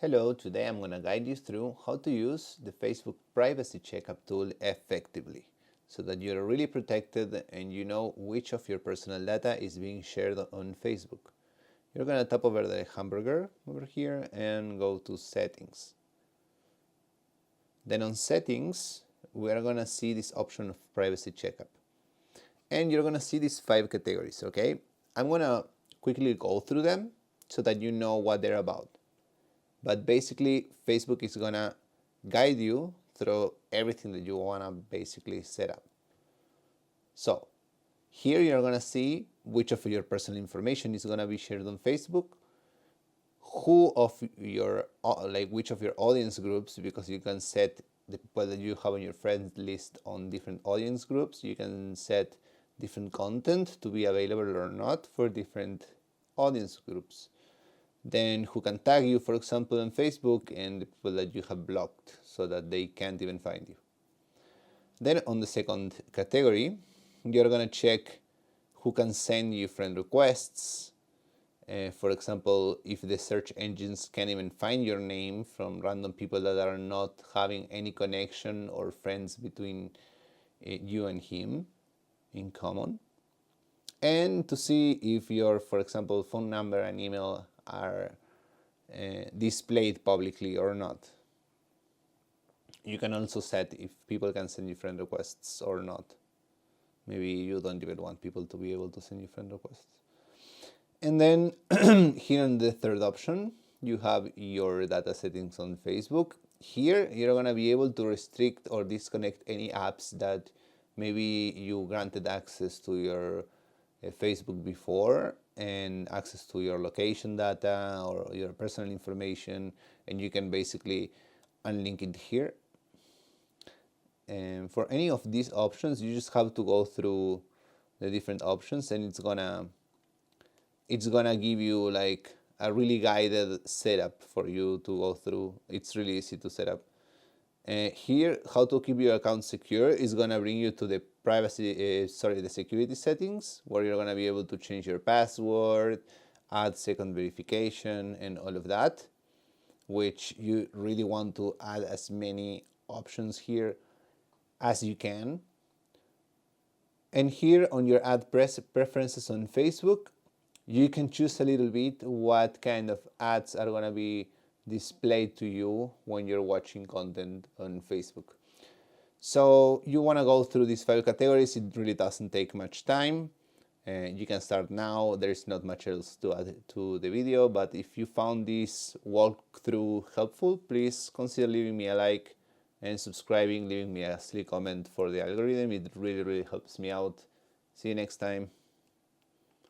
Hello, today I'm going to guide you through how to use the Facebook Privacy Checkup tool effectively so that you're really protected and you know which of your personal data is being shared on Facebook. You're going to tap over the hamburger over here and go to Settings. Then on Settings, we are going to see this option of Privacy Checkup. And you're going to see these 5 categories, okay? I'm going to quickly go through them so that you know what they're about. But basically, Facebook is gonna guide you through everything that you wanna basically set up. So here you're gonna see which of your personal information is gonna be shared on Facebook, who of your, which of your audience groups, because you can set the people that you have on your friends list on different audience groups. You can set different content to be available or not for different audience groups. Then who can tag you, for example, on Facebook, and the people that you have blocked so that they can't even find you. Then on the second category, you're going to check who can send you friend requests. For example, if the search engines can't even find your name from random people that are not having any connection or friends between you and him in common. And to see if your, for example, phone number and email are displayed publicly or not. You can also set if people can send you friend requests or not. Maybe you don't even want people to be able to send you friend requests. And then here in the third option, you have your data settings on Facebook. Here you're going to be able to restrict or disconnect any apps that maybe you granted access to your Facebook before, and access to your location data or your personal information, and you can basically unlink it here. And for any of these options, you just have to go through the different options, and it's gonna give you like a really guided setup for you to go through. It's really easy to set up. Here, how to keep your account secure is gonna bring you to the the security settings, where you're gonna be able to change your password, add second verification, and all of that, which you really want to add as many options here as you can. And here on your ad preferences on Facebook, you can choose a little bit what kind of ads are gonna be displayed to you when you're watching content on Facebook. So you want to go through these 5 categories. It really doesn't take much time. You can start now. There's not much else to add to the video, but if you found this walkthrough helpful, please consider leaving me a like and subscribing, leaving me a silly comment for the algorithm. It really helps me out. See you next time.